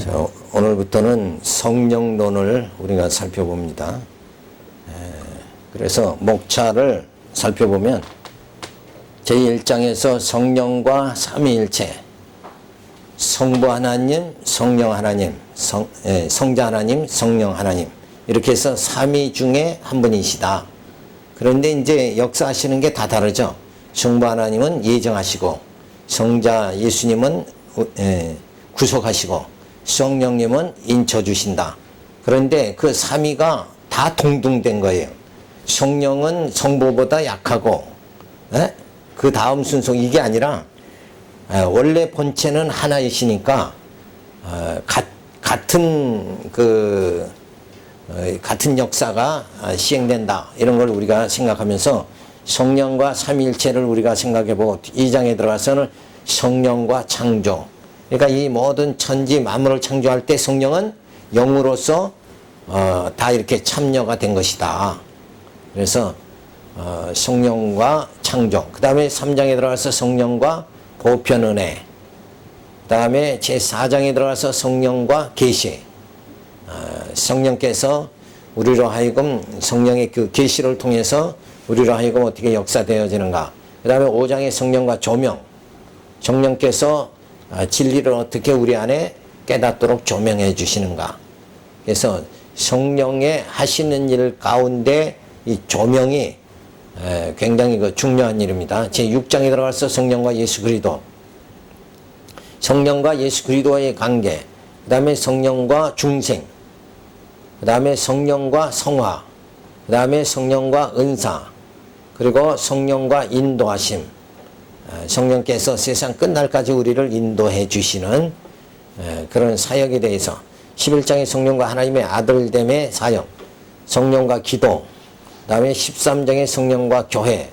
자, 오늘부터는 성령론을 우리가 살펴봅니다. 그래서 목차를 살펴보면 제1장에서 성령과 삼위일체, 성부 하나님, 성령 하나님, 성자 하나님, 성령 하나님, 이렇게 해서 삼위 중에 한 분이시다. 그런데 이제 역사하시는 게 다 다르죠. 성부 하나님은 예정하시고, 성자 예수님은 구속하시고, 성령님은 인쳐주신다. 그런데 그 삼위가 다 동등된 거예요. 성령은 성부보다 약하고, 그 다음 순서 이게 아니라 원래 본체는 하나이시니까 같은 역사가 시행된다. 이런 걸 우리가 생각하면서 성령과 삼위일체를 우리가 생각해보고 2장에 들어가서는 성령과 창조. 그러니까 이 모든 천지 만물을 창조할 때 성령은 영으로서 다 이렇게 참여가 된 것이다. 그래서 성령과 창조, 그 다음에 3장에 들어가서 성령과 보편은혜, 그 다음에 제4장에 들어가서 성령과 계시, 성령께서 우리로 하여금 성령의 그 계시를 통해서 우리로 하여금 어떻게 역사되어지는가. 그 다음에 5장의 성령과 조명, 성령께서 진리를 어떻게 우리 안에 깨닫도록 조명해 주시는가. 그래서 성령의 하시는 일 가운데 이 조명이 굉장히 중요한 일입니다. 제6장에 들어가서 성령과 예수 그리스도, 성령과 예수 그리스도의 관계, 그 다음에 성령과 중생, 그 다음에 성령과 성화, 그 다음에 성령과 은사, 그리고 성령과 인도하심, 성령께서 세상 끝날까지 우리를 인도해 주시는 그런 사역에 대해서 11장의 성령과 하나님의 아들됨의 사역, 성령과 기도, 그 다음에 13장의 성령과 교회,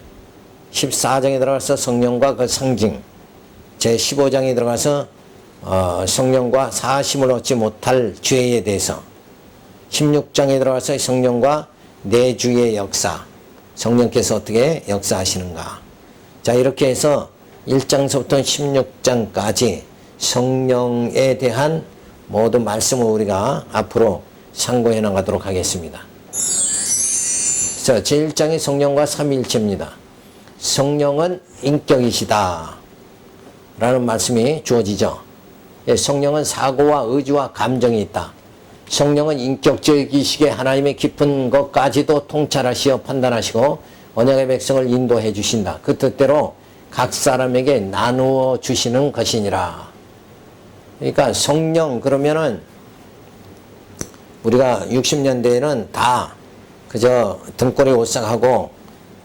14장에 들어가서 성령과 그 상징, 제15장에 들어가서 성령과 사하심을 얻지 못할 죄에 대해서, 16장에 들어가서 성령과 내주의 역사, 성령께서 어떻게 역사하시는가. 자, 이렇게 해서 1장서부터 16장까지 성령에 대한 모든 말씀을 우리가 앞으로 참고해 나가도록 하겠습니다. 자, 제1장의 성령과 삼위일체입니다. 성령은 인격이시다 라는 말씀이 주어지죠. 성령은 사고와 의지와 감정이 있다. 성령은 인격적이시게 하나님의 깊은 것까지도 통찰하시어 판단하시고 언약의 백성을 인도해 주신다. 그 뜻대로 각 사람에게 나누어 주시는 것이니라. 그러니까 성령 그러면은 우리가 60년대에는 다 그저 등골에 오싹하고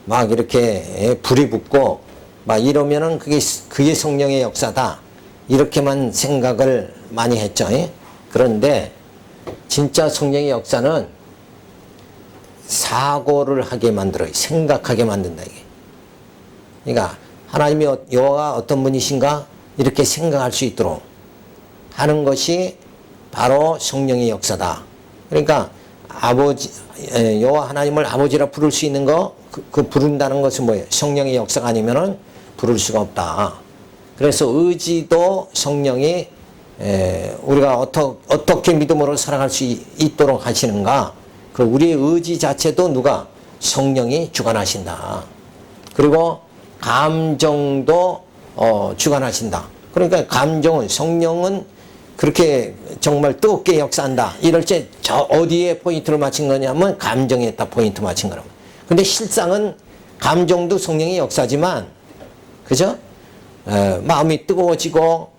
막 이렇게 불이 붙고 막 이러면은 그게 성령의 역사다. 이렇게만 생각을 많이 했죠. 그런데 진짜 성령의 역사는 사고를 하게 만들어요. 생각하게 만든다, 이게. 그러니까 하나님이 여호와가 어떤 분이신가? 이렇게 생각할 수 있도록 하는 것이 바로 성령의 역사다. 그러니까 여호와 하나님을 아버지라 부를 수 있는 거, 그 부른다는 것은 뭐예요? 성령의 역사가 아니면은 부를 수가 없다. 그래서 의지도 성령이 우리가 어떻게 믿음으로 살아갈 수 있도록 하시는가? 그 우리의 의지 자체도 누가? 성령이 주관하신다. 그리고 감정도 주관하신다. 그러니까 감정은, 성령은 그렇게 정말 뜨겁게 역사한다. 이럴 때 저 어디에 포인트를 맞춘 거냐면 감정에 딱 포인트 맞춘 거라고. 근데 실상은 감정도 성령의 역사지만, 그죠? 마음이 뜨거워지고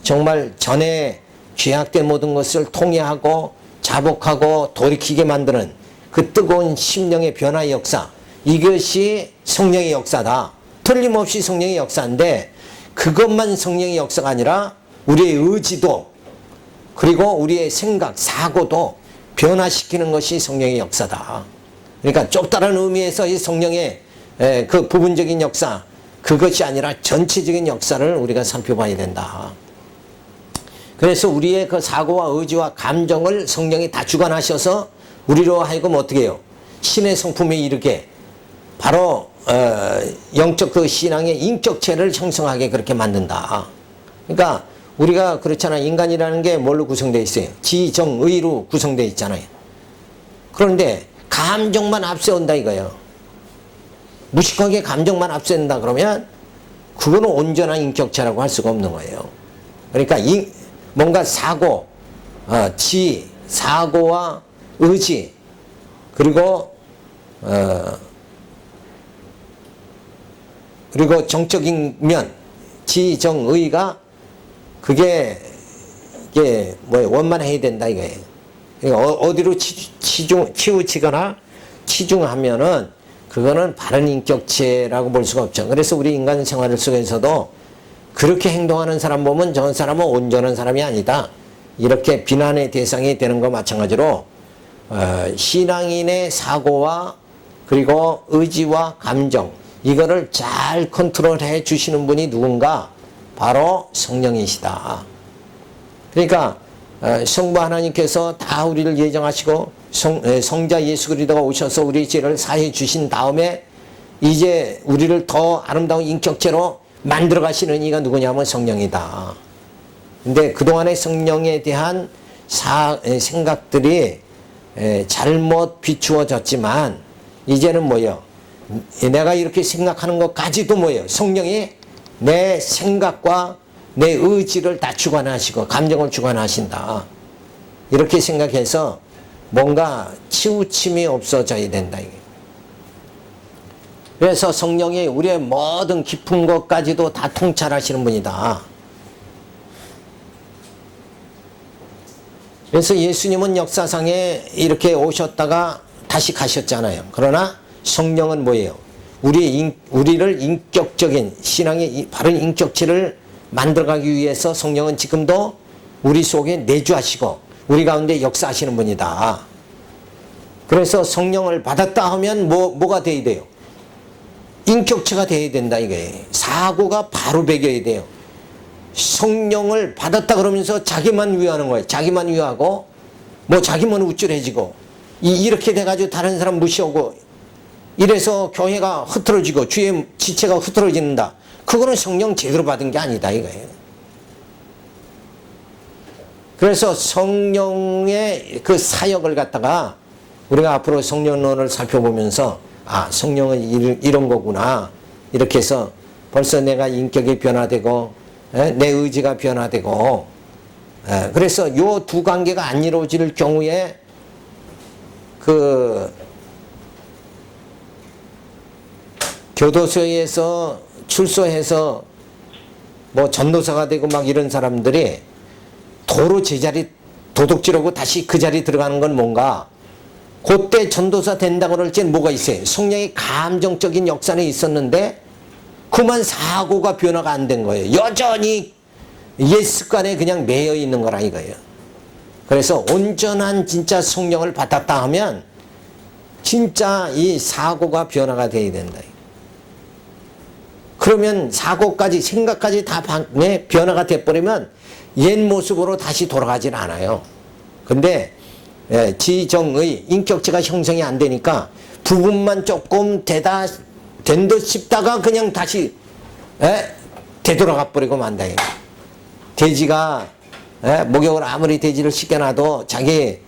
정말 전에 죄악된 모든 것을 통회하고 자복하고 돌이키게 만드는 그 뜨거운 심령의 변화의 역사, 이것이 성령의 역사다. 틀림없이 성령의 역사인데 그것만 성령의 역사가 아니라 우리의 의지도 그리고 우리의 생각, 사고도 변화시키는 것이 성령의 역사다. 그러니까 좁다른 의미에서 이 성령의 그 부분적인 역사, 그것이 아니라 전체적인 역사를 우리가 살펴봐야 된다. 그래서 우리의 그 사고와 의지와 감정을 성령이 다 주관하셔서 우리로 하여금 어떻게 해요? 신의 성품에 이르게 바로 영적 그 신앙의 인격체를 형성하게 그렇게 만든다. 그러니까 우리가 그렇잖아. 인간이라는 게 뭘로 구성되어 있어요? 지정의로 구성되어 있잖아요. 그런데 감정만 앞세운다 이거예요. 무식하게 감정만 앞세운다 그러면 그거는 온전한 인격체라고 할 수가 없는 거예요. 그러니까 뭔가 사고, 사고와 의지, 그리고 정적인 면, 지정의가 이게 원만해야 된다 이거예요. 그러니까 어디로 치우치거나 치중하면은 그거는 바른 인격체라고 볼 수가 없죠. 그래서 우리 인간 생활 속에서도 그렇게 행동하는 사람 보면 저 사람은 온전한 사람이 아니다. 이렇게 비난의 대상이 되는 것 마찬가지로 신앙인의 사고와 그리고 의지와 감정 이거를 잘 컨트롤해 주시는 분이 누군가? 바로 성령이시다. 그러니까 성부 하나님께서 다 우리를 예정하시고 성자 예수 그리스도가 오셔서 우리 죄를 사해 주신 다음에 이제 우리를 더 아름다운 인격체로 만들어 가시는 이가 누구냐면 성령이다. 근데 그동안의 성령에 대한 생각들이 잘못 비추어졌지만 이제는 뭐예요? 내가 이렇게 생각하는 것까지도 뭐예요? 성령이 내 생각과 내 의지를 다 주관하시고 감정을 주관하신다. 이렇게 생각해서 뭔가 치우침이 없어져야 된다. 그래서 성령이 우리의 모든 깊은 것까지도 다 통찰하시는 분이다. 그래서 예수님은 역사상에 이렇게 오셨다가 다시 가셨잖아요. 그러나 성령은 뭐예요? 우리를 인격적인 신앙의 바른 인격체를 만들어가기 위해서 성령은 지금도 우리 속에 내주하시고 우리 가운데 역사하시는 분이다. 그래서 성령을 받았다 하면 뭐가 돼야 돼요? 인격체가 돼야 된다 이거예요. 사고가 바로 배겨야 돼요. 성령을 받았다 그러면서 자기만 위하는 거예요. 자기만 위하고 자기만 우쭐해지고 이렇게 돼가지고 다른 사람 무시하고 이래서 교회가 흐트러지고 주의 지체가 흐트러진다. 그거는 성령 제대로 받은 게 아니다 이거예요. 그래서 성령의 그 사역을 갖다가 우리가 앞으로 성령론을 살펴보면서 성령은 이런 거구나 이렇게 해서 벌써 내가 인격이 변화되고 내 의지가 변화되고 그래서 요 두 관계가 안 이루어질 경우에 그 교도소에서 출소해서 전도사가 되고 막 이런 사람들이 도로 제자리 도둑질하고 다시 그 자리 들어가는 건 뭔가 그때 전도사 된다고 그럴 땐 뭐가 있어요? 성령의 감정적인 역사는 있었는데 그만 사고가 변화가 안 된 거예요. 여전히 옛 습관에 그냥 매여 있는 거라 이거예요. 그래서 온전한 진짜 성령을 받았다 하면 진짜 이 사고가 변화가 돼야 된다. 그러면 사고까지 생각까지 다 변화가 돼버리면 옛 모습으로 다시 돌아가질 않아요. 근데 지정의 인격체가 형성이 안 되니까 부분만 조금 된 듯 싶다가 그냥 다시 되돌아가 버리고 만다. 돼지가 목욕을 아무리 돼지를 시켜놔도 자기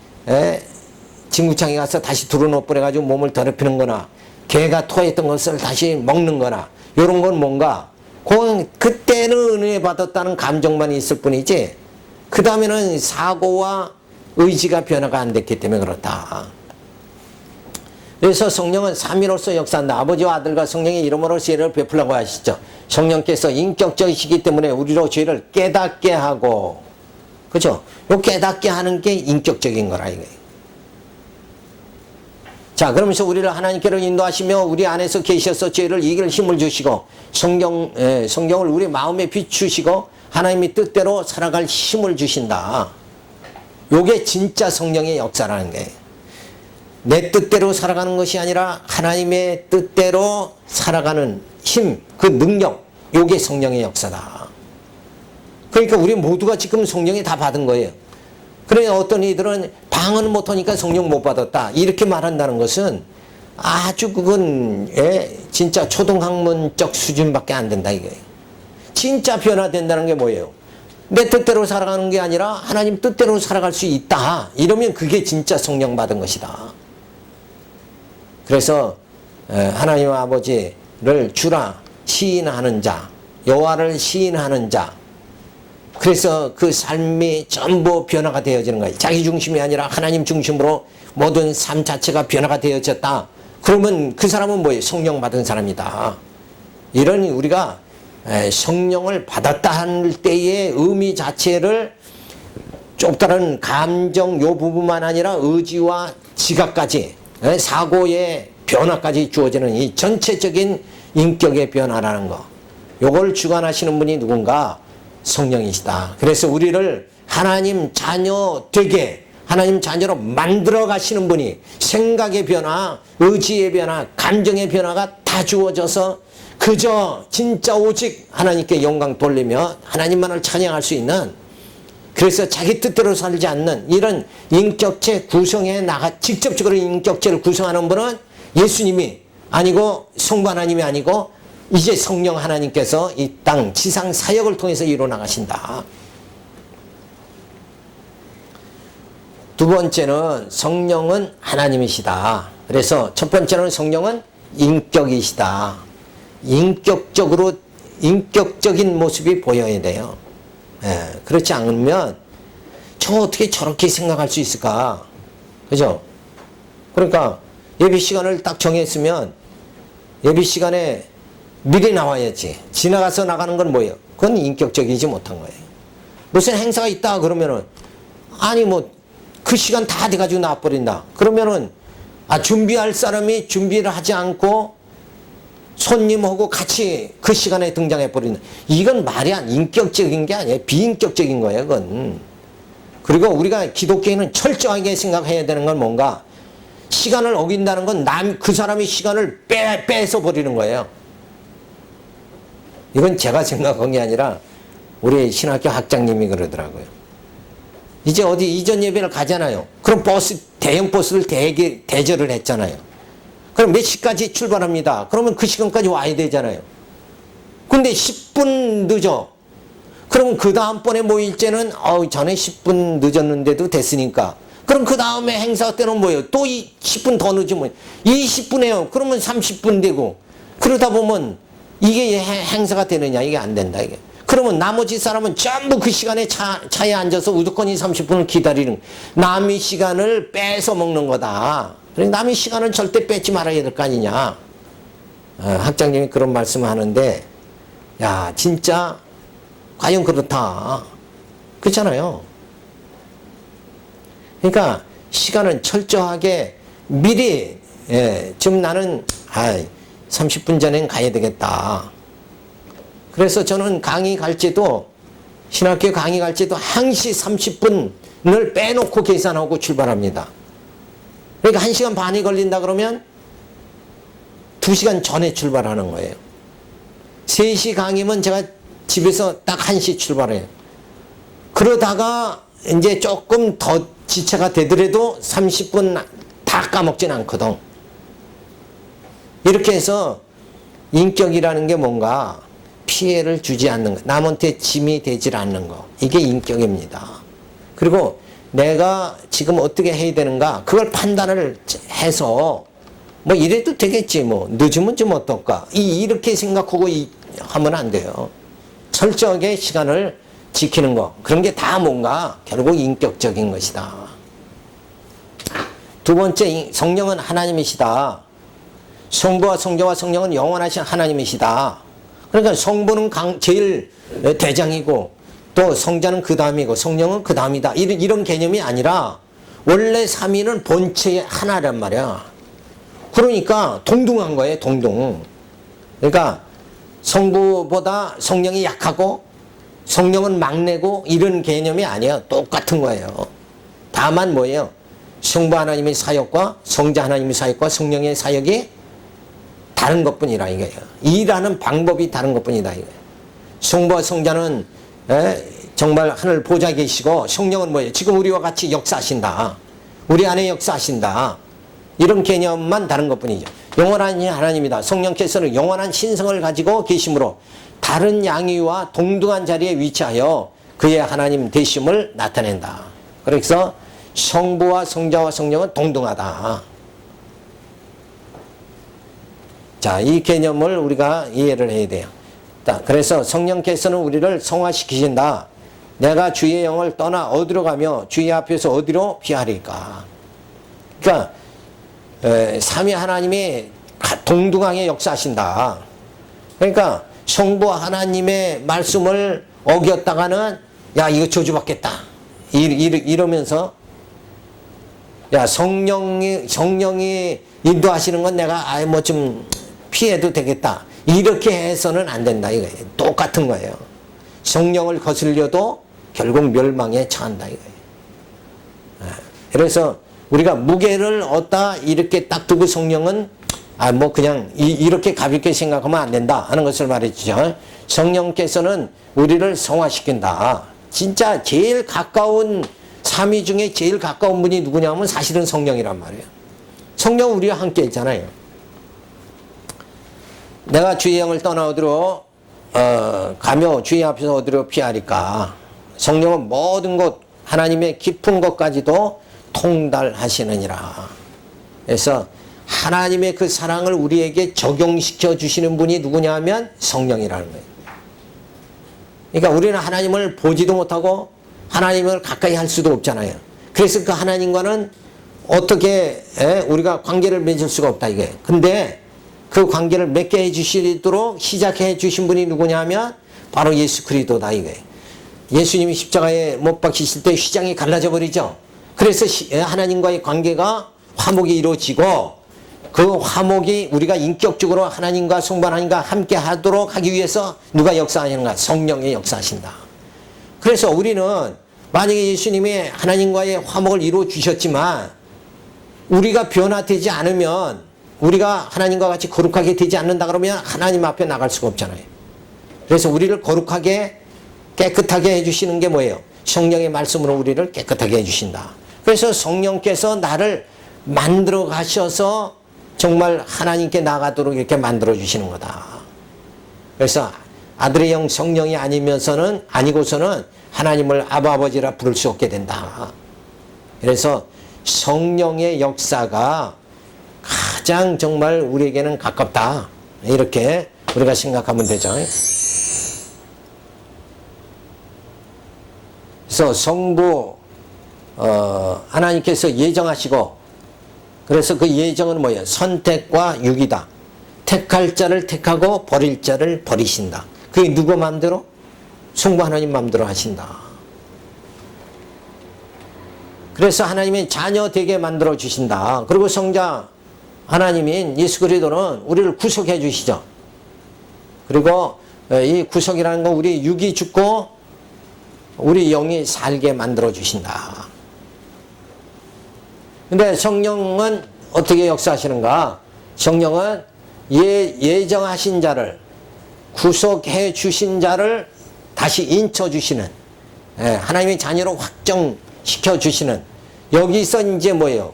진구창에 가서 다시 들어놓버려가지고 몸을 더럽히는 거나 개가 토했던 것을 다시 먹는 거나 이런 건 뭔가 그때는 은혜 받았다는 감정만 있을 뿐이지 그 다음에는 사고와 의지가 변화가 안 됐기 때문에 그렇다. 그래서 성령은 삼위로서 역사한다. 아버지와 아들과 성령의 이름으로 죄를 베풀라고 하시죠. 성령께서 인격적이시기 때문에 우리로 죄를 깨닫게 하고 그죠? 요 깨닫게 하는 게 인격적인 거라 이거예요. 자, 그러면서 우리를 하나님께로 인도하시며 우리 안에서 계셔서 죄를 이길 힘을 주시고 성경을 우리 마음에 비추시고 하나님의 뜻대로 살아갈 힘을 주신다. 요게 진짜 성령의 역사라는 거예요. 내 뜻대로 살아가는 것이 아니라 하나님의 뜻대로 살아가는 힘, 그 능력, 요게 성령의 역사다. 그러니까 우리 모두가 지금 성령이 다 받은 거예요. 그러니까 어떤 이들은 방언을 못하니까 성령 못 받았다 이렇게 말한다는 것은 아주 그건 진짜 초등학문적 수준밖에 안 된다 이거예요. 진짜 변화된다는 게 뭐예요? 내 뜻대로 살아가는 게 아니라 하나님 뜻대로 살아갈 수 있다. 이러면 그게 진짜 성령 받은 것이다. 그래서 하나님 아버지를 주라 시인하는 자, 여호와를 시인하는 자. 그래서 그 삶이 전부 변화가 되어지는 거예요. 자기 중심이 아니라 하나님 중심으로 모든 삶 자체가 변화가 되어졌다. 그러면 그 사람은 뭐예요? 성령 받은 사람이다. 이런 우리가 성령을 받았다 할 때의 의미 자체를 좁다른 감정 요 부분만 아니라 의지와 지각까지 사고의 변화까지 주어지는 이 전체적인 인격의 변화라는 거. 요걸 주관하시는 분이 누군가? 성령이시다. 그래서 우리를 하나님 자녀 되게 하나님 자녀로 만들어 가시는 분이 생각의 변화, 의지의 변화, 감정의 변화가 다 주어져서 그저 진짜 오직 하나님께 영광 돌리며 하나님만을 찬양할 수 있는, 그래서 자기 뜻대로 살지 않는 이런 인격체 구성에 직접적으로 인격체를 구성하는 분은 예수님이 아니고 성부 하나님이 아니고 이제 성령 하나님께서 이 땅 지상 사역을 통해서 이루어 나가신다. 두 번째는 성령은 하나님이시다. 그래서 첫 번째는 성령은 인격이시다. 인격적인 모습이 보여야 돼요. 그렇지 않으면 저 어떻게 저렇게 생각할 수 있을까? 그죠? 그러니까 예배 시간을 딱 정했으면 예배 시간에 미리 나와야지. 지나가서 나가는 건 뭐예요? 그건 인격적이지 못한 거예요. 무슨 행사가 있다 그러면은 아니 뭐 그 시간 다 돼가지고 나와버린다. 그러면은 준비할 사람이 준비를 하지 않고 손님하고 같이 그 시간에 등장해버린다. 이건 말이 안 인격적인 게 아니에요. 비인격적인 거예요. 그건. 그리고 우리가 기독교인은 철저하게 생각해야 되는 건 뭔가? 시간을 어긴다는 건 그 사람이 시간을 빼서 버리는 거예요. 이건 제가 생각한 게 아니라 우리 신학교 학장님이 그러더라고요. 이제 어디 이전 예배를 가잖아요. 그럼 대형 버스를 대절을 했잖아요. 그럼 몇 시까지 출발합니다. 그러면 그 시간까지 와야 되잖아요. 근데 10분 늦어. 그러면 그 다음번에 모일 때는 전에 10분 늦었는데도 됐으니까. 그럼 그 다음에 행사 때는 뭐예요? 또 10분 더 늦으면 20분에요. 그러면 30분 되고. 그러다 보면 이게 행사가 되느냐? 이게 안 된다. 이게. 그러면 나머지 사람은 전부 그 시간에 차에 앉아서 무조건 30분을 기다리는, 남의 시간을 뺏어 먹는 거다. 그러니까 남의 시간은 절대 뺏지 말아야 될 거 아니냐. 학장님이 그런 말씀을 하는데, 야, 진짜, 과연 그렇다. 그렇잖아요. 그러니까, 시간은 철저하게 미리, 지금 나는, 30분 전엔 가야 되겠다. 그래서 저는 강의 갈지도, 신학교 강의 갈지도 항시 30분을 빼놓고 계산하고 출발합니다. 그러니까 1시간 반이 걸린다 그러면 2시간 전에 출발하는 거예요. 3시 강의면 제가 집에서 딱 1시 출발해요. 그러다가 이제 조금 더 지체가 되더라도 30분 다 까먹진 않거든. 이렇게 해서 인격이라는 게 뭔가 피해를 주지 않는 거, 남한테 짐이 되질 않는 거, 이게 인격입니다. 그리고 내가 지금 어떻게 해야 되는가, 그걸 판단을 해서 뭐 이래도 되겠지, 뭐 늦으면 좀 어떨까, 이렇게 생각하고 하면 안 돼요. 철저하게 시간을 지키는 거, 그런 게 다 뭔가 결국 인격적인 것이다. 두 번째, 성령은 하나님이시다. 성부와 성자와 성령은 영원하신 하나님이시다. 그러니까 성부는 제일 대장이고 또 성자는 그 다음이고 성령은 그 다음이다. 이런 개념이 아니라 원래 삼위는 본체의 하나란 말이야. 그러니까 동등한 거예요. 동등. 그러니까 성부보다 성령이 약하고 성령은 막내고 이런 개념이 아니에요. 똑같은 거예요. 다만 뭐예요? 성부 하나님의 사역과 성자 하나님의 사역과 성령의 사역이 다른 것뿐이라 이거예요. 일하는 방법이 다른 것뿐이다 이거예요. 성부와 성자는 정말 하늘 보좌에 계시고 성령은 뭐예요? 지금 우리와 같이 역사하신다. 우리 안에 역사하신다. 이런 개념만 다른 것뿐이죠. 영원한 하나님이다. 성령께서는 영원한 신성을 가지고 계심으로 다른 양위와 동등한 자리에 위치하여 그의 하나님 되심을 나타낸다. 그래서 성부와 성자와 성령은 동등하다. 자, 이 개념을 우리가 이해를 해야 돼요. 자, 그래서 성령께서는 우리를 성화시키신다. 내가 주의 영을 떠나 어디로 가며 주의 앞에서 어디로 피하리까. 그러니까 삼위 하나님이 동등하게 역사하신다. 그러니까 성부와 하나님의 말씀을 어겼다가는 야 이거 저주받겠다 이러면서 야 성령이 인도하시는 건 내가 아예 뭐 좀 피해도 되겠다 이렇게 해서는 안 된다 이거예요. 똑같은 거예요. 성령을 거슬려도 결국 멸망에 처한다 이거예요. 그래서 우리가 무게를 얻다 이렇게 딱 두고 성령은 뭐 그냥 이렇게 가볍게 생각하면 안 된다 하는 것을 말해주죠. 성령께서는 우리를 성화시킨다. 진짜 제일 가까운 삼위 중에 제일 가까운 분이 누구냐면 사실은 성령이란 말이에요. 성령은 우리와 함께 있잖아요. 내가 주의 영을 떠나 어디로 가며 주의 앞에서 어디로 피하리까. 성령은 모든 것 하나님의 깊은 것까지도 통달하시느니라. 그래서 하나님의 그 사랑을 우리에게 적용시켜 주시는 분이 누구냐 하면 성령이라는 거예요. 그러니까 우리는 하나님을 보지도 못하고 하나님을 가까이 할 수도 없잖아요. 그래서 그 하나님과는 어떻게 우리가 관계를 맺을 수가 없다 이게. 근데 그 관계를 맺게 해주시도록 시작해 주신 분이 누구냐 하면 바로 예수 그리스도다 이게. 예수님이 십자가에 못 박히실 때 휘장이 갈라져 버리죠. 그래서 하나님과의 관계가 화목이 이루어지고 그 화목이 우리가 인격적으로 하나님과 성부 하나님과 함께 하도록 하기 위해서 누가 역사하시는가? 성령이 역사하신다. 그래서 우리는 만약에 예수님이 하나님과의 화목을 이루어 주셨지만 우리가 변화되지 않으면 우리가 하나님과 같이 거룩하게 되지 않는다 그러면 하나님 앞에 나갈 수가 없잖아요. 그래서 우리를 거룩하게 깨끗하게 해주시는 게 뭐예요? 성령의 말씀으로 우리를 깨끗하게 해주신다. 그래서 성령께서 나를 만들어 가셔서 정말 하나님께 나가도록 이렇게 만들어 주시는 거다. 그래서 아들의 영 성령이 아니고서는 하나님을 아바 아버지라 부를 수 없게 된다. 그래서 성령의 역사가 가장 정말 우리에게는 가깝다. 이렇게 우리가 생각하면 되죠. 그래서 성부 하나님께서 예정하시고 그래서 그 예정은 뭐예요? 선택과 유기다. 택할 자를 택하고 버릴 자를 버리신다. 그게 누구 마음대로? 성부 하나님 마음대로 하신다. 그래서 하나님의 자녀 되게 만들어 주신다. 그리고 성자 하나님인 예수 그리스도는 우리를 구속해 주시죠. 그리고 이 구속이라는 건 우리 육이 죽고 우리 영이 살게 만들어 주신다. 근데 성령은 어떻게 역사하시는가? 성령은 예정하신 자를 구속해 주신 자를 다시 인쳐 주시는 하나님의 자녀로 확정시켜 주시는 여기서 이제 뭐예요?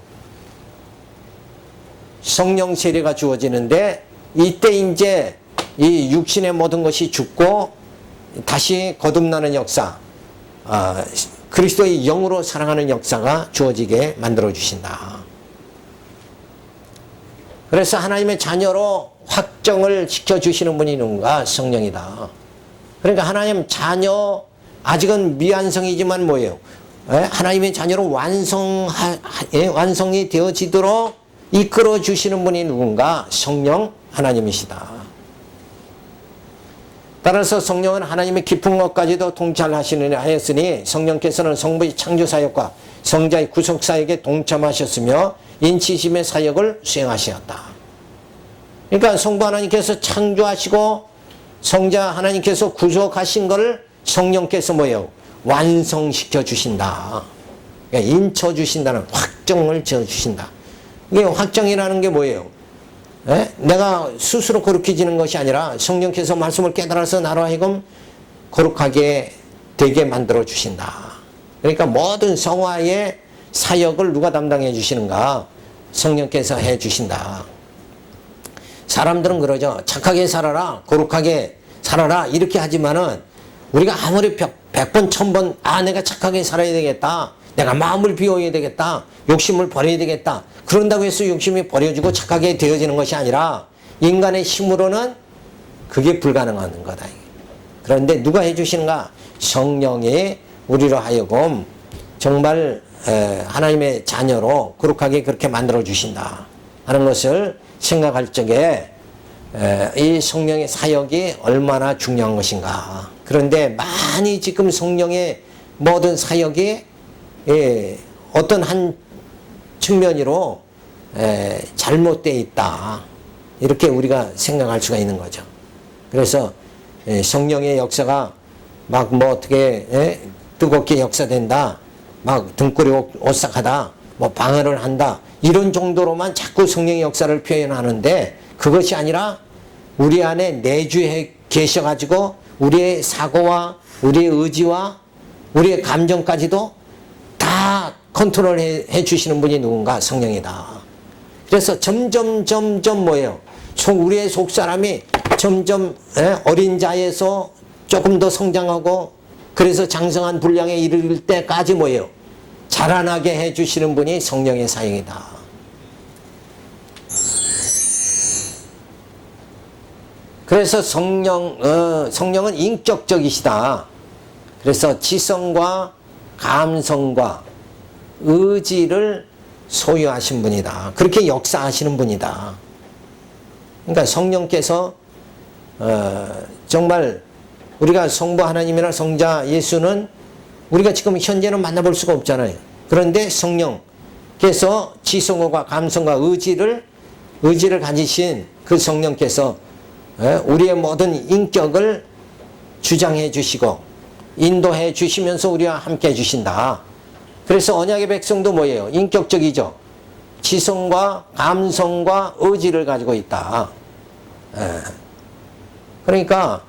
성령 세례가 주어지는데 이때 이제 이 육신의 모든 것이 죽고 다시 거듭나는 역사 그리스도의 영으로 살아가는 역사가 주어지게 만들어 주신다. 그래서 하나님의 자녀로 확정을 시켜주시는 분이 누군가? 성령이다. 그러니까 하나님 자녀 아직은 미완성이지만 뭐예요? 하나님의 자녀로 완성이 되어지도록 이끌어 주시는 분이 누군가? 성령 하나님이시다. 따라서 성령은 하나님의 깊은 것까지도 통찰하시느냐 하였으니 성령께서는 성부의 창조사역과 성자의 구속사역에 동참하셨으며 인치심의 사역을 수행하셨다. 그러니까 성부 하나님께서 창조하시고 성자 하나님께서 구속하신 것을 성령께서 뭐예요? 완성시켜 주신다. 그러니까 인쳐 주신다는 확정을 지어 주신다. 이게 확정이라는 게 뭐예요? 내가 스스로 거룩해지는 것이 아니라 성령께서 말씀을 깨달아서 나로 하여금 거룩하게 되게 만들어 주신다. 그러니까 모든 성화의 사역을 누가 담당해 주시는가? 성령께서 해 주신다. 사람들은 그러죠. 착하게 살아라, 거룩하게 살아라 이렇게 하지만은 우리가 아무리 100번, 1000번, 내가 착하게 살아야 되겠다. 내가 마음을 비워야 되겠다. 욕심을 버려야 되겠다. 그런다고 해서 욕심이 버려지고 착하게 되어지는 것이 아니라 인간의 힘으로는 그게 불가능한 거다. 그런데 누가 해주시는가? 성령이 우리로 하여금 정말 하나님의 자녀로 거룩하게 그렇게 만들어 주신다 하는 것을 생각할 적에 이 성령의 사역이 얼마나 중요한 것인가. 그런데 많이 지금 성령의 모든 사역이 어떤 한 측면으로 잘못되어 있다. 이렇게 우리가 생각할 수가 있는 거죠. 그래서 성령의 역사가 막 뭐 어떻게 뜨겁게 역사된다. 막 등골이 오싹하다. 뭐 방해를 한다. 이런 정도로만 자꾸 성령의 역사를 표현하는데 그것이 아니라 우리 안에 내주해 계셔가지고 우리의 사고와 우리의 의지와 우리의 감정까지도 다 컨트롤해 주시는 분이 누군가? 성령이다. 그래서 점점 뭐예요? 우리의 속사람이 점점 어린 자에서 조금 더 성장하고 그래서 장성한 분량에 이르를 때까지 뭐예요? 자라나게 해 주시는 분이 성령의 사역이다. 그래서 성령은 인격적이시다. 그래서 지성과 감성과 의지를 소유하신 분이다. 그렇게 역사하시는 분이다. 그러니까 성령께서 정말 우리가 성부 하나님이나 성자 예수는 우리가 지금 현재는 만나볼 수가 없잖아요. 그런데 성령께서 지성과 감성과 의지를 가지신 그 성령께서 우리의 모든 인격을 주장해 주시고 인도해 주시면서 우리와 함께 해 주신다. 그래서 언약의 백성도 뭐예요? 인격적이죠. 지성과 감성과 의지를 가지고 있다. 그러니까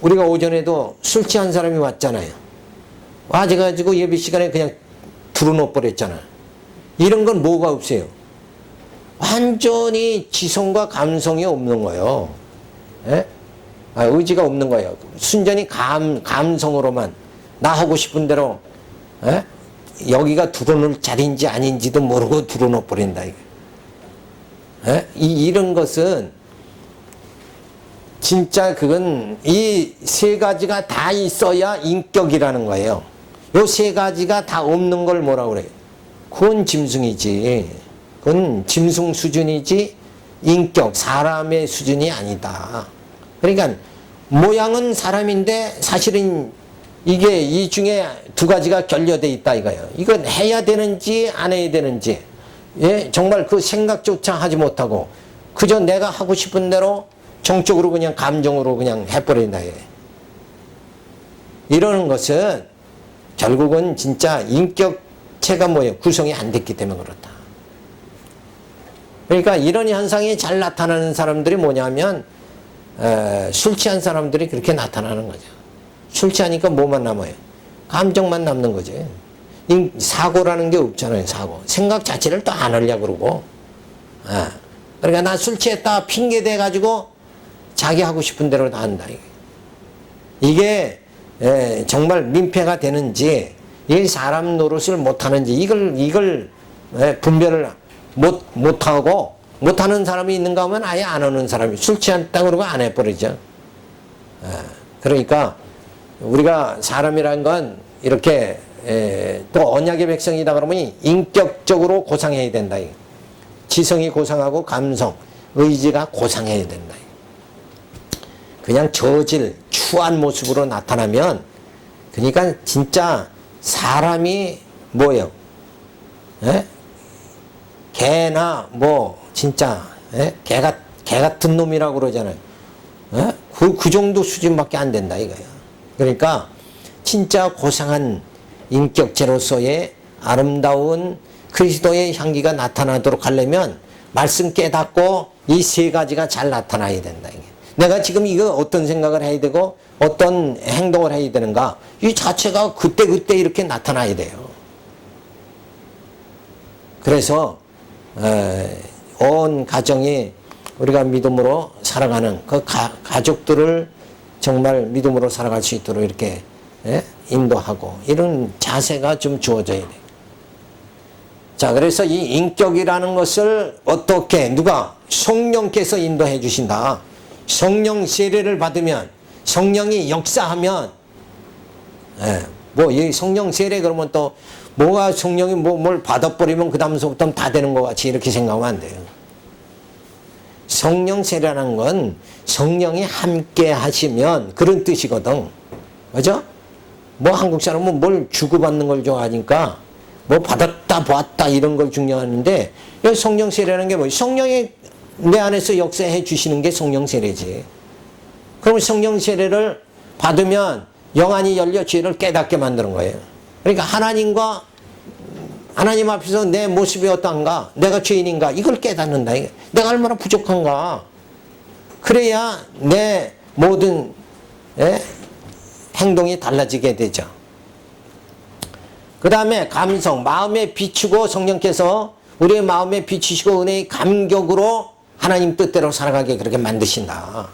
우리가 오전에도 술 취한 사람이 왔잖아요. 와가지고 예배 시간에 그냥 두루놓 버렸잖아요. 이런 건 뭐가 없어요? 완전히 지성과 감성이 없는 거예요. 의지가 없는 거예요. 순전히 감성으로만 나 하고 싶은 대로 여기가 두루놓을 자리인지 아닌지도 모르고 두루놓 버린다. 이런 것은 진짜 그건 이 세 가지가 다 있어야 인격이라는 거예요. 요 세 가지가 다 없는 걸 뭐라고 그래요? 그건 짐승이지. 그건 짐승 수준이지 인격, 사람의 수준이 아니다. 그러니까 모양은 사람인데 사실은 이게 이 중에 두 가지가 결여되어 있다 이거예요. 이건 해야 되는지 안 해야 되는지 정말 그 생각조차 하지 못하고 그저 내가 하고 싶은 대로 정적으로 그냥 감정으로 그냥 해버린다. 이러는 것은 결국은 진짜 인격체가 뭐예요? 구성이 안 됐기 때문에 그렇다. 그러니까 이런 현상이 잘 나타나는 사람들이 뭐냐면 술 취한 사람들이 그렇게 나타나는 거죠. 술 취하니까 뭐만 남아요? 감정만 남는 거지. 사고라는 게 없잖아요. 사고. 생각 자체를 또 안 하려고 그러고. 그러니까 나 술 취했다 핑계 대가지고 자기 하고 싶은 대로 다 한다. 이게 정말 민폐가 되는지 이 사람 노릇을 못하는지 이걸 분별을 못하는 사람이 있는가 하면 아예 안 하는 사람이 술 취했다 그러고 안 해버리죠. 그러니까 우리가 사람이란 건 이렇게 또 언약의 백성이다 그러면 인격적으로 고상해야 된다. 지성이 고상하고 감성, 의지가 고상해야 된다. 그냥 저질, 추한 모습으로 나타나면 그러니까 진짜 사람이 뭐예요? 개나 뭐 진짜 개 같은 놈이라고 그러잖아요. 그 정도 수준밖에 안 된다 이거예요. 그러니까 진짜 고상한 인격체로서의 아름다운 그리스도의 향기가 나타나도록 하려면 말씀 깨닫고 이 세 가지가 잘 나타나야 된다. 이게. 내가 지금 이거 어떤 생각을 해야 되고 어떤 행동을 해야 되는가 이 자체가 그때 이렇게 나타나야 돼요. 그래서 온 가정이 우리가 믿음으로 살아가는 그 가족들을 정말 믿음으로 살아갈 수 있도록 이렇게 인도하고 이런 자세가 좀 주어져야 돼요. 자, 그래서 이 인격이라는 것을 어떻게 누가 성령께서 인도해 주신다. 성령 세례를 받으면 성령이 역사하면 뭐 이 성령 세례 그러면 또 뭐가 성령이 뭘 받아버리면 그 다음서부터는 다 되는 것 같이 이렇게 생각하면 안 돼요. 성령 세례라는 건 성령이 함께 하시면 그런 뜻이거든. 그죠? 뭐 한국 사람은 뭘 주고받는 걸 좋아하니까 뭐 받았다 보았다 이런 걸 중요하는데 성령 세례라는 게 뭐예요? 성령이 내 안에서 역사해 주시는 게 성령 세례지. 그럼 성령 세례를 받으면 영안이 열려 죄를 깨닫게 만드는 거예요. 그러니까 하나님 앞에서 내 모습이 어떤가, 내가 죄인인가 이걸 깨닫는다. 내가 얼마나 부족한가. 그래야 내 모든 행동이 달라지게 되죠. 그 다음에 감성, 마음에 비추고 성령께서 우리의 마음에 비추시고 은혜의 감격으로 하나님 뜻대로 살아가게 그렇게 만드신다.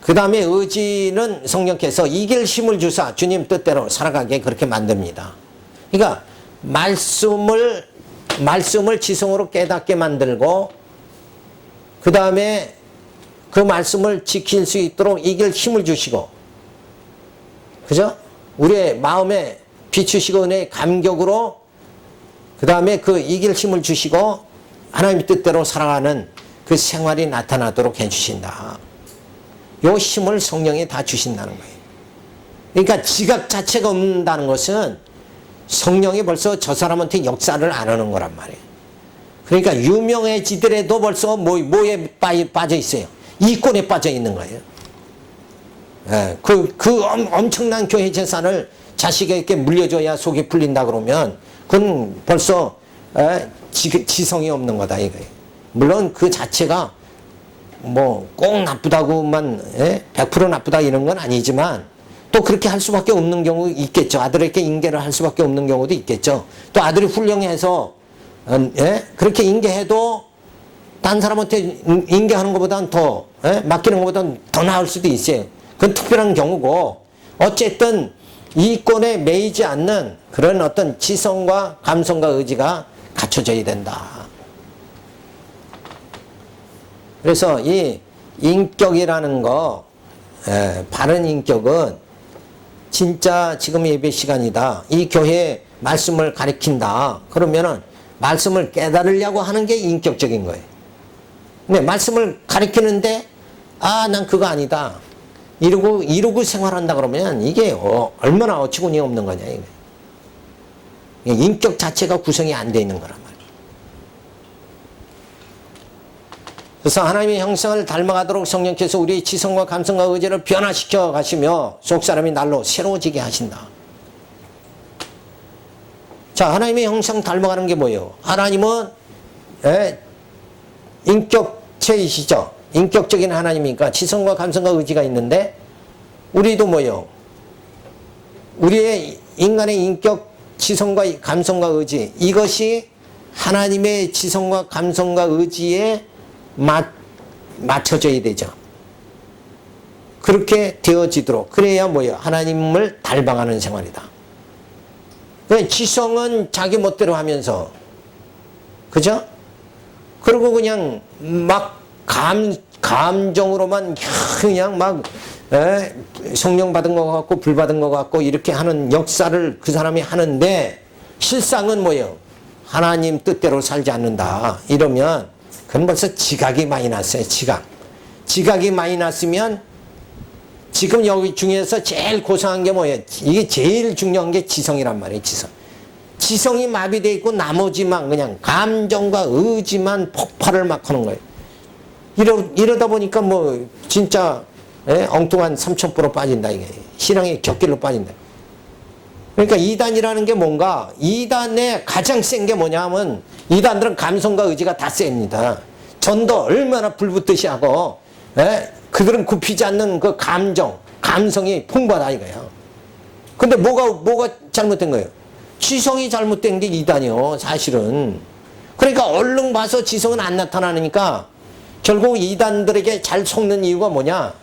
그 다음에 의지는 성령께서 이길 힘을 주사 주님 뜻대로 살아가게 그렇게 만듭니다. 그러니까 말씀을 지성으로 깨닫게 만들고 그 다음에 그 말씀을 지킬 수 있도록 이길 힘을 주시고 그죠? 우리의 마음에 비추시고 은혜의 감격으로 그 다음에 그 이길 힘을 주시고 하나님 뜻대로 살아가는 그 생활이 나타나도록 해주신다. 요 힘을 성령이 다 주신다는 거예요. 그러니까 지각 자체가 없는다는 것은 성령이 벌써 저 사람한테 역사를 안 하는 거란 말이에요. 그러니까 유명해지더라도 벌써 뭐에 빠져 있어요. 이권에 빠져 있는 거예요. 그 엄청난 교회 재산을 자식에게 물려줘야 속이 풀린다 그러면 그건 벌써 지성이 없는 거다 이거예요. 물론 그 자체가 뭐 꼭 나쁘다고만 100% 나쁘다 이런 건 아니지만 또 그렇게 할 수밖에 없는 경우 있겠죠. 아들에게 인계를 할 수밖에 없는 경우도 있겠죠. 또 아들이 훌륭해서 그렇게 인계해도 딴 사람한테 인계하는 것보다는 더 맡기는 것보다는 더 나을 수도 있어요. 그건 특별한 경우고 어쨌든 이권에 매이지 않는 그런 어떤 지성과 감성과 의지가 갖춰져야 된다. 그래서 이 인격이라는 거, 바른 인격은 진짜 지금 예배 시간이다. 이 교회 말씀을 가리킨다. 그러면은 말씀을 깨달으려고 하는 게 인격적인 거예요. 근데 말씀을 가리키는데 난 그거 아니다. 이러고 생활한다 그러면 이게 얼마나 어처구니 없는 거냐. 이게. 인격 자체가 구성이 안 돼 있는 거란 말이에요. 그래서 하나님의 형상을 닮아가도록 성령께서 우리의 지성과 감성과 의지를 변화시켜 가시며 속사람이 날로 새로워지게 하신다. 자, 하나님의 형상 닮아가는 게 뭐예요? 하나님은 인격체이시죠. 인격적인 하나님이니까 지성과 감성과 의지가 있는데 우리도 뭐예요? 우리의 인간의 인격, 지성과 감성과 의지 이것이 하나님의 지성과 감성과 의지에 맞춰져야 되죠. 그렇게 되어지도록 그래야 뭐예요? 하나님을 닮아가는 생활이다. 지성은 자기 멋대로 하면서 그죠? 그리고 그냥 막 감정으로만 그냥 막 성령 받은 것 같고 불 받은 것 같고 이렇게 하는 역사를 그 사람이 하는데 실상은 뭐예요? 하나님 뜻대로 살지 않는다. 이러면 그건 벌써 지각이 많이 났어요. 지각이 많이 났으면 지금 여기 중에서 제일 고상한 게 뭐예요? 이게 제일 중요한 게 지성이란 말이에요. 지성이 마비되어 있고 나머지만 그냥 감정과 의지만 폭발을 막 하는 거예요. 이러다 보니까 뭐 진짜 엉뚱한 3000% 빠진다 이게. 신앙의 격길로 빠진다. 그러니까 이단이라는 게 뭔가 이단의 가장 센 게 뭐냐 하면 이단들은 감성과 의지가 다 셉니다. 전도 얼마나 불붙듯이 하고 그들은 굽히지 않는 그 감성이 풍부하다 이거예요. 근데 뭐가 잘못된 거예요? 지성이 잘못된 게 이단이요 사실은. 그러니까 얼른 봐서 지성은 안 나타나니까 결국 이단들에게 잘 속는 이유가 뭐냐?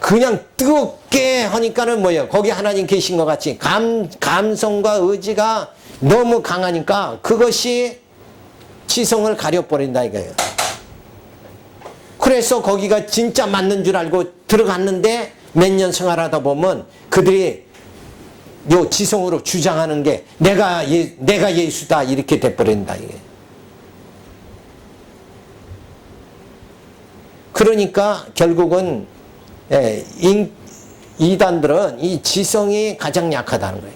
그냥 뜨겁게 하니까는 뭐예요? 거기 하나님 계신 것 같이 감성과 의지가 너무 강하니까 그것이 지성을 가려버린다 이거예요. 그래서 거기가 진짜 맞는 줄 알고 들어갔는데 몇 년 생활하다 보면 그들이 요 지성으로 주장하는 게 내가 예수다 이렇게 돼버린다 이게. 그러니까 결국은 이단들은 이 지성이 가장 약하다는 거예요.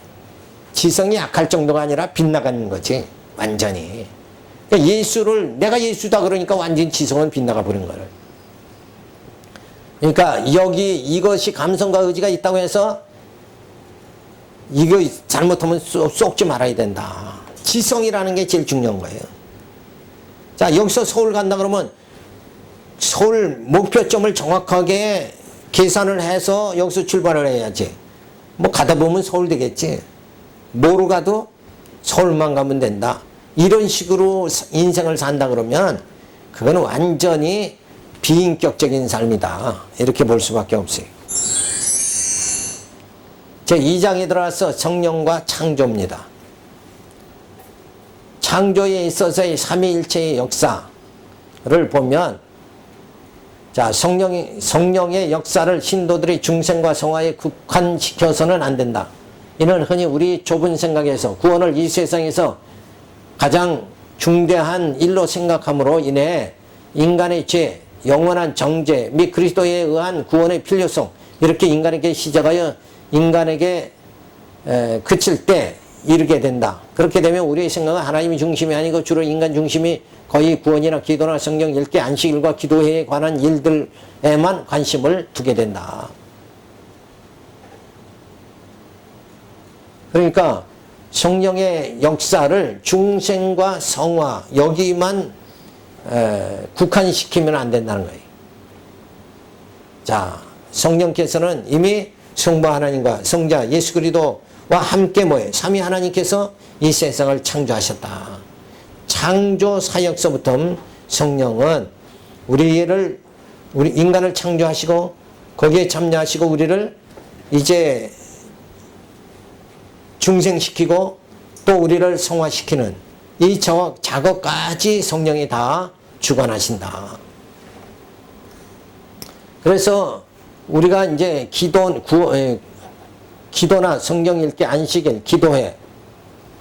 지성이 약할 정도가 아니라 빗나가는 거지 완전히. 그러니까 예수를 내가 예수다 그러니까 완전히 지성은 빗나가 버린 거예요. 그러니까 여기 이것이 감성과 의지가 있다고 해서 이거 잘못하면 쏙지 말아야 된다. 지성이라는 게 제일 중요한 거예요. 자, 여기서 서울 간다 그러면 서울 목표점을 정확하게 계산을 해서 여기서 출발을 해야지. 뭐 가다 보면 서울 되겠지. 뭐로 가도 서울만 가면 된다. 이런 식으로 인생을 산다 그러면 그거는 완전히 비인격적인 삶이다. 이렇게 볼 수밖에 없어요. 제2장에 들어와서 성령과 창조입니다. 창조에 있어서의 삼위일체의 역사를 보면 자, 성령의 역사를 신도들의 중생과 성화에 국한시켜서는 안 된다. 이는 흔히 우리 좁은 생각에서 구원을 이 세상에서 가장 중대한 일로 생각함으로 인해 인간의 죄, 영원한 정죄 및 그리스도에 의한 구원의 필요성 이렇게 인간에게 시작하여 인간에게 그칠 때 이르게 된다. 그렇게 되면 우리의 생각은 하나님이 중심이 아니고 주로 인간 중심이 거의 구원이나 기도나 성경 읽기, 안식일과 기도회에 관한 일들에만 관심을 두게 된다. 그러니까 성령의 역사를 중생과 성화 여기만 국한시키면 안 된다는 거예요. 자, 성령께서는 이미 성부 하나님과 성자 예수 그리스도와 함께 뭐예요? 삼위 하나님께서 이 세상을 창조하셨다. 창조 사역서부터 성령은 우리 인간을 창조하시고 거기에 참여하시고 우리를 이제 중생시키고 또 우리를 성화시키는 이 작업까지 성령이 다 주관하신다. 그래서 우리가 이제 기도나 성경 읽기, 안식일, 기도회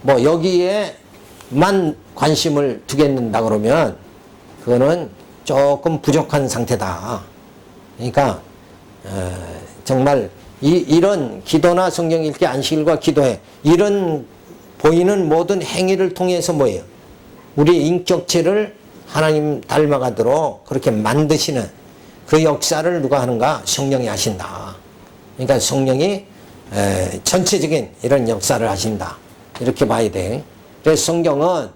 뭐 여기에만 관심을 두겠는다 그러면 그거는 조금 부족한 상태다. 그러니까 정말 이런 기도나 성경 읽기, 안식일과 기도회 이런 보이는 모든 행위를 통해서 뭐예요? 우리 인격체를 하나님 닮아가도록 그렇게 만드시는 그 역사를 누가 하는가? 성령이 하신다. 그러니까 성령이 전체적인 이런 역사를 하신다. 이렇게 봐야 돼. 그래서 성경은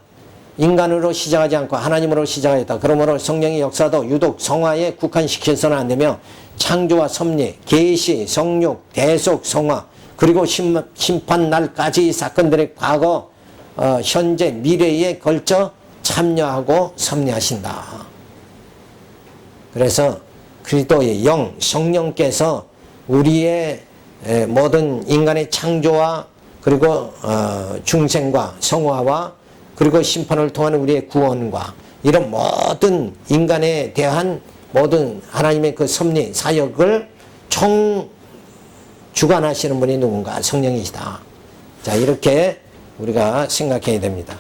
인간으로 시작하지 않고 하나님으로 시작하였다. 그러므로 성령의 역사도 유독 성화에 국한시켜서는 안 되며 창조와 섭리, 계시, 성육, 대속, 성화 그리고 심판 날까지 사건들의 과거, 현재, 미래에 걸쳐 참여하고 섭리하신다. 그래서 그리스도의 영, 성령께서 우리의 모든 인간의 창조와 그리고 중생과 성화와 그리고 심판을 통한 우리의 구원과 이런 모든 인간에 대한 모든 하나님의 그 섭리, 사역을 주관하시는 분이 누군가? 성령이시다. 자, 이렇게 우리가 생각해야 됩니다.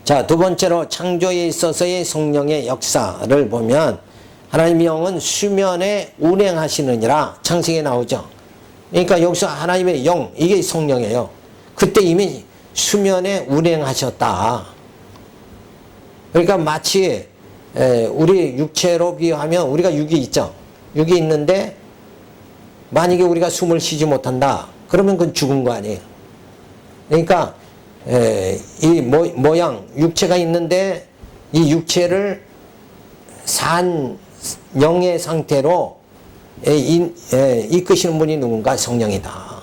자, 두 번째로 창조에 있어서의 성령의 역사를 보면 하나님의 영은 수면에 운행하시느니라 창세기에 나오죠. 그러니까 여기서 하나님의 영, 이게 성령이에요. 그때 이미 수면에 운행하셨다. 그러니까 마치 우리 육체로 비유하면 우리가 육이 있죠. 육이 있는데 만약에 우리가 숨을 쉬지 못한다. 그러면 그건 죽은 거 아니에요. 그러니까 이 모양, 육체가 있는데 이 육체를 산 영의 상태로 이끄시는 분이 누군가? 성령이다.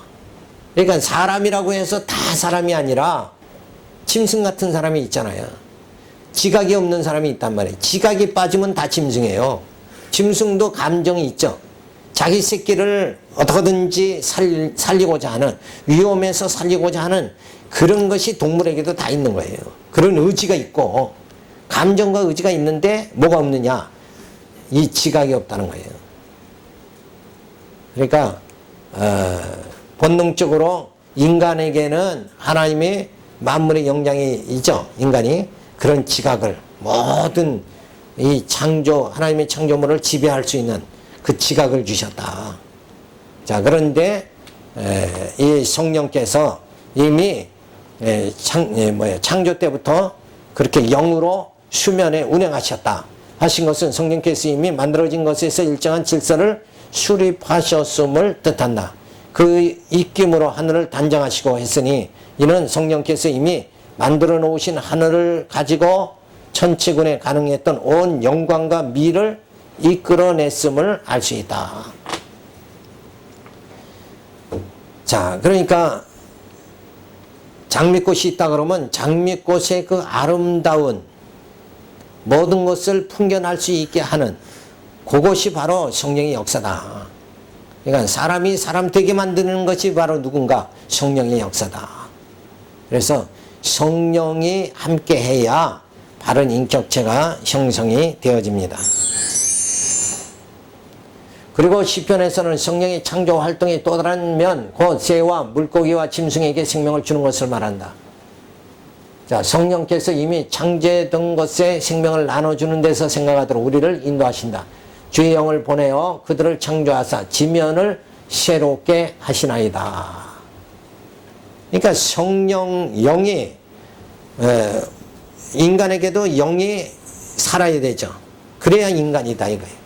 그러니까 사람이라고 해서 다 사람이 아니라 짐승 같은 사람이 있잖아요. 지각이 없는 사람이 있단 말이에요. 지각이 빠지면 다 짐승이에요. 짐승도 감정이 있죠. 자기 새끼를 어떻게든지 살리고자 하는, 위험에서 살리고자 하는 그런 것이 동물에게도 다 있는 거예요. 그런 의지가 있고 감정과 의지가 있는데 뭐가 없느냐? 이 지각이 없다는 거예요. 그러니까 본능적으로 인간에게는 하나님이 만물의 영장이 있죠. 인간이 그런 지각을, 모든 이 창조, 하나님의 창조물을 지배할 수 있는 그 지각을 주셨다. 자, 그런데 이 성령께서 이미 창조 때부터 그렇게 영으로 수면에 운행하셨다 하신 것은 성령께서 이미 만들어진 것에서 일정한 질서를 수립하셨음을 뜻한다. 그 입김으로 하늘을 단장하시고 했으니 이는 성령께서 이미 만들어 놓으신 하늘을 가지고 천체군에 가능했던 온 영광과 미를 이끌어냈음을 알 수 있다. 자, 그러니까 장미꽃이 있다 그러면 장미꽃의 그 아름다운 모든 것을 풍겨날 수 있게 하는 그것이 바로 성령의 역사다. 그러니까 사람이 사람 되게 만드는 것이 바로 누군가? 성령의 역사다. 그래서 성령이 함께 해야 바른 인격체가 형성이 되어집니다. 그리고 시편에서는 성령의 창조 활동이 또 다른 면, 곧 새와 물고기와 짐승에게 생명을 주는 것을 말한다. 자, 성령께서 이미 창조된 것에 생명을 나눠주는 데서 생각하도록 우리를 인도하신다. 주의 영을 보내어 그들을 창조하사 지면을 새롭게 하시나이다. 그러니까 성령, 영이 인간에게도 영이 살아야 되죠. 그래야 인간이다 이거예요.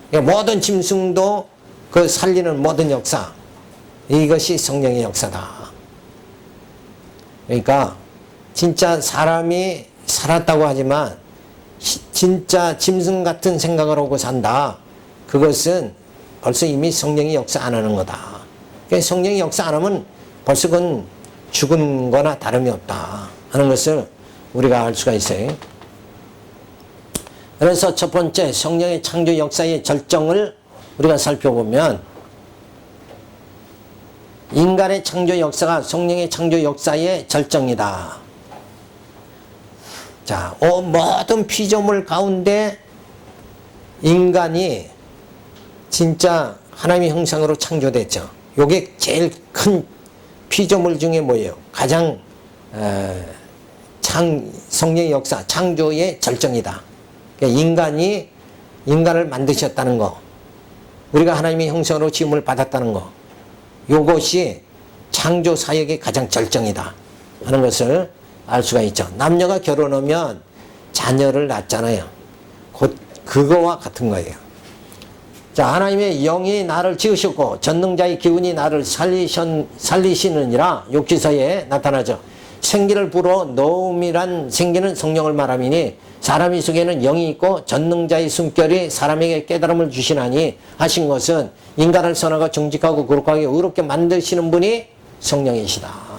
그러니까 모든 짐승도 그 살리는 모든 역사, 이것이 성령의 역사다. 그러니까 진짜 사람이 살았다고 하지만 진짜 짐승 같은 생각을 하고 산다. 그것은 벌써 이미 성령이 역사 안 하는 거다. 그러니까 성령이 역사 안 하면 벌써 그건 죽은 거나 다름이 없다 하는 것을 우리가 알 수가 있어요. 그래서 첫 번째 성령의 창조 역사의 절정을 우리가 살펴보면 인간의 창조 역사가 성령의 창조 역사의 절정이다. 자, 모든 피조물 가운데 인간이 진짜 하나님의 형상으로 창조됐죠. 요게 제일 큰 피조물 중에 뭐예요? 가장 성령의 역사, 창조의 절정이다. 그러니까 인간을 만드셨다는 거, 우리가 하나님의 형상으로 지음을 받았다는 거, 요것이 창조 사역의 가장 절정이다 하는 것을 알 수가 있죠. 남녀가 결혼하면 자녀를 낳잖아요. 곧 그거와 같은 거예요. 자, 하나님의 영이 나를 지으셨고 전능자의 기운이 나를 살리시느니라 욕지서에 나타나죠. 생기를 불어 넣음이란 생기는 성령을 말함이니 사람의 속에는 영이 있고 전능자의 숨결이 사람에게 깨달음을 주시나니 하신 것은 인간을 선하고 정직하고 거룩하게 의롭게 만드시는 분이 성령이시다.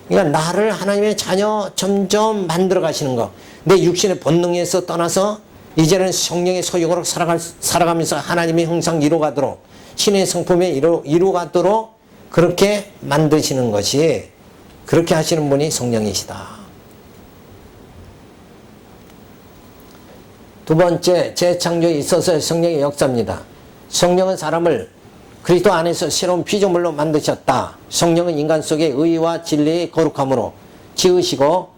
그러니까 나를 하나님의 자녀 점점 만들어 가시는 거. 내 육신의 본능에서 떠나서 이제는 성령의 소유로 살아가면서 하나님의 형상 이루어가도록, 신의 성품에 이루어가도록 그렇게 만드시는 것이, 그렇게 하시는 분이 성령이시다. 두 번째, 재창조에 있어서의 성령의 역사입니다. 성령은 사람을 그리스도 안에서 새로운 피조물로 만드셨다. 성령은 인간 속에 의와 진리의 거룩함으로 지으시고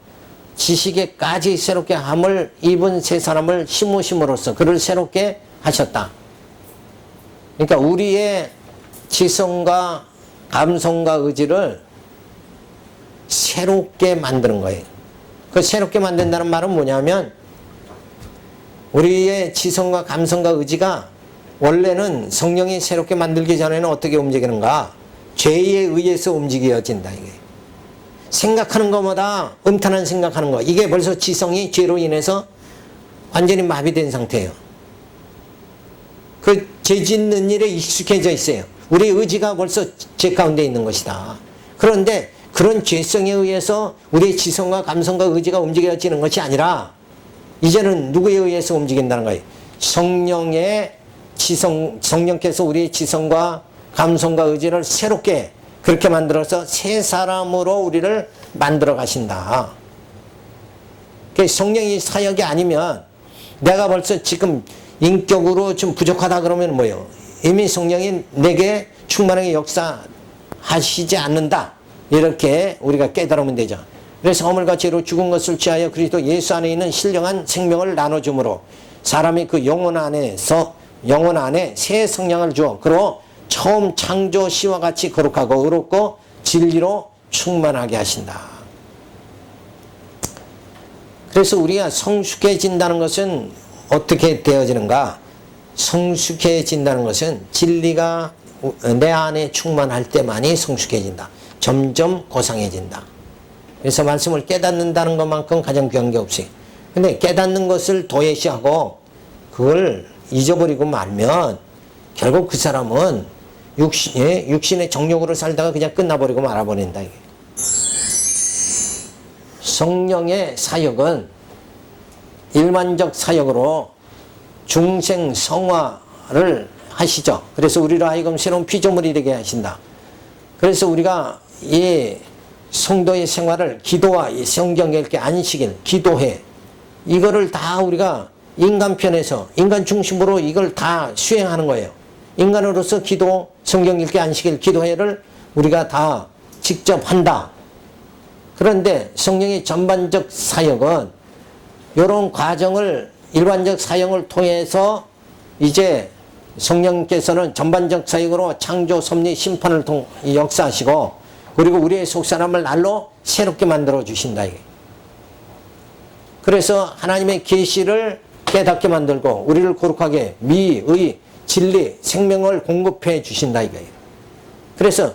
지식에까지 새롭게 함을 입은 새 사람을 심으심으로써 그를 새롭게 하셨다. 그러니까 우리의 지성과 감성과 의지를 새롭게 만드는 거예요. 그 새롭게 만든다는 말은 뭐냐면 우리의 지성과 감성과 의지가 원래는 성령이 새롭게 만들기 전에는 어떻게 움직이는가? 죄에 의해서 움직여진다. 이게 생각하는 것보다 음탄한 생각하는 거, 이게 벌써 지성이 죄로 인해서 완전히 마비된 상태예요. 그 죄 짓는 일에 익숙해져 있어요. 우리 의지가 벌써 죄 가운데 있는 것이다. 그런데 그런 죄성에 의해서 우리의 지성과 감성과 의지가 움직여지는 것이 아니라 이제는 누구에 의해서 움직인다는 거예요. 성령께서 우리의 지성과 감성과 의지를 새롭게 그렇게 만들어서 새 사람으로 우리를 만들어 가신다. 성령이 사역이 아니면 내가 벌써 지금 인격으로 좀 부족하다 그러면 뭐예요? 이미 성령이 내게 충만하게 역사하시지 않는다. 이렇게 우리가 깨달으면 되죠. 그래서 허물과 죄로 죽은 것을 취하여 그리스도 예수 안에 있는 신령한 생명을 나눠줌으로 사람이 그 영혼 안에 새 성령을 주어 그로 처음 창조 시와 같이 거룩하고 의롭고 진리로 충만하게 하신다. 그래서 우리가 성숙해진다는 것은 어떻게 되어지는가? 성숙해진다는 것은 진리가 내 안에 충만할 때만이 성숙해진다. 점점 고상해진다. 그래서 말씀을 깨닫는다는 것만큼 가장 귀한 게 없어요. 근데 깨닫는 것을 도외시하고 그걸 잊어버리고 말면 결국 그 사람은 육신의 정욕으로 살다가 그냥 끝나버리고 말아버린다. 이게. 성령의 사역은 일반적 사역으로 중생 성화를 하시죠. 그래서 우리로 하여금 새로운 피조물이 되게 하신다. 그래서 우리가 이 성도의 생활을 기도와 성경 읽기, 안식일, 기도회 이거를 다 우리가 인간편에서 인간 중심으로 이걸 다 수행하는 거예요. 인간으로서 기도, 성경 읽기, 안식일, 기도회를 우리가 다 직접 한다. 그런데 성령의 전반적 사역은 이런 과정을 일반적 사역을 통해서 이제 성령께서는 전반적 사역으로 창조, 섭리, 심판을 역사하시고 그리고 우리의 속사람을 날로 새롭게 만들어 주신다. 이게. 그래서 하나님의 계시를 깨닫게 만들고 우리를 거룩하게 미, 의, 진리, 생명을 공급해 주신다. 이거예요. 그래서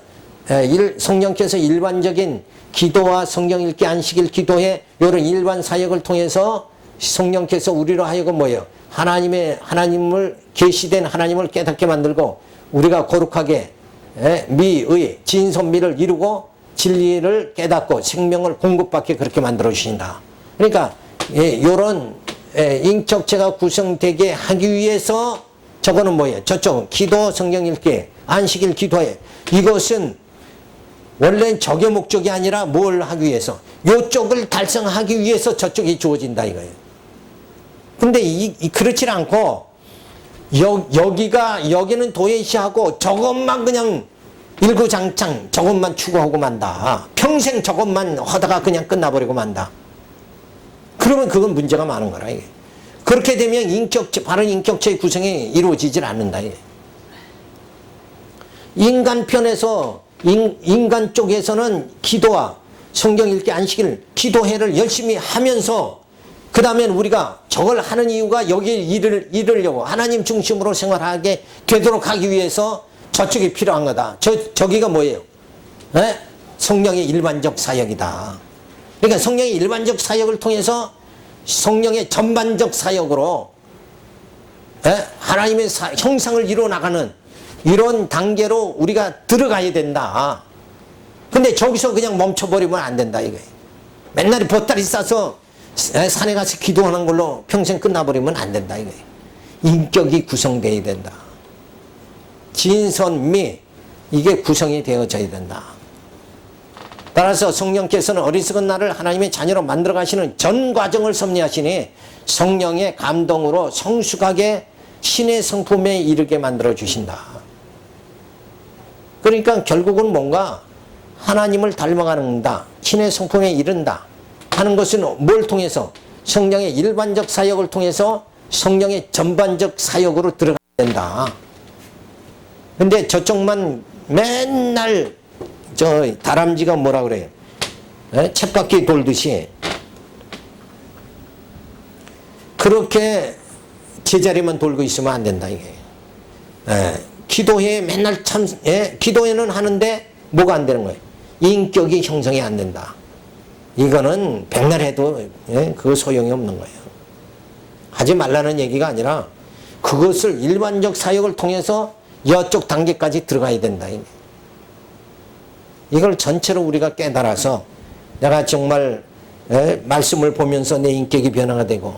성령께서 일반적인 기도와 성경 읽기, 안식일, 기도회 이런 일반 사역을 통해서 성령께서 우리로 하여금 뭐예요? 하나님을 계시된 하나님을 깨닫게 만들고 우리가 거룩하게 미의 진선미를 이루고 진리를 깨닫고 생명을 공급받게 그렇게 만들어 주신다. 그러니까 이런 인격체가 구성되게 하기 위해서 저거는 뭐예요? 저쪽 기도, 성경 읽기, 안식일, 기도회 이것은 원래 적의 목적이 아니라 뭘 하기 위해서 이쪽을 달성하기 위해서 저쪽이 주어진다 이거예요. 근데 그렇지 않고 여기는 도외시하고 저것만 그냥 일구장창 저것만 추구하고 만다. 평생 저것만 하다가 그냥 끝나버리고 만다. 그러면 그건 문제가 많은 거라 이게. 그렇게 되면 바른 인격체의 구성이 이루어지질 않는다 이게. 인간 편에서 인간 쪽에서는 기도와 성경 읽기, 안식일, 기도회를 열심히 하면서 그 다음에 우리가 저걸 하는 이유가 여기 이르려고 하나님 중심으로 생활하게 되도록 하기 위해서 저쪽이 필요한 거다. 저기가 뭐예요? 성령의 일반적 사역이다. 그러니까 성령의 일반적 사역을 통해서 성령의 전반적 사역으로 하나님의 형상을 이루어나가는 이런 단계로 우리가 들어가야 된다. 근데 저기서 그냥 멈춰버리면 안 된다 이거예요. 맨날 보따리 싸서 산에 가서 기도하는 걸로 평생 끝나버리면 안 된다 이거예요. 인격이 구성되어야 된다. 진선미 이게 구성이 되어져야 된다. 따라서 성령께서는 어리석은 나를 하나님의 자녀로 만들어 가시는 전 과정을 섭리하시니 성령의 감동으로 성숙하게 신의 성품에 이르게 만들어 주신다. 그러니까 결국은 뭔가 하나님을 닮아가는다. 신의 성품에 이른다. 하는 것은 뭘 통해서? 성령의 일반적 사역을 통해서 성령의 전반적 사역으로 들어가야 된다. 근데 저쪽만 맨날 다람쥐가 뭐라 그래요? 쳇바퀴 돌듯이 그렇게 제자리만 돌고 있으면 안 된다 이게. 기도회에 맨날 기도회는 하는데 뭐가 안 되는 거예요? 인격이 형성이 안 된다. 이거는 백날 해도 그거 소용이 없는 거예요. 하지 말라는 얘기가 아니라 그것을 일반적 사역을 통해서 이쪽 단계까지 들어가야 된다. 이걸 전체로 우리가 깨달아서 내가 정말 말씀을 보면서 내 인격이 변화가 되고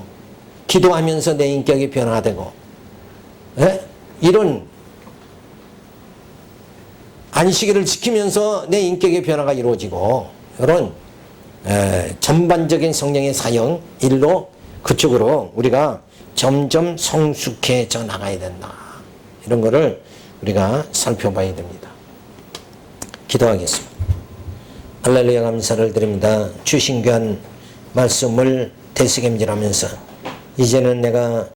기도하면서 내 인격이 변화가 되고 이런 안식일을 지키면서 내 인격의 변화가 이루어지고 이런 전반적인 성령의 사역 일로 그쪽으로 우리가 점점 성숙해져 나가야 된다. 이런 거를 우리가 살펴봐야 됩니다. 기도하겠습니다. 할렐루야 감사를 드립니다. 주신 귀한 말씀을 되새김질하면서 이제는 내가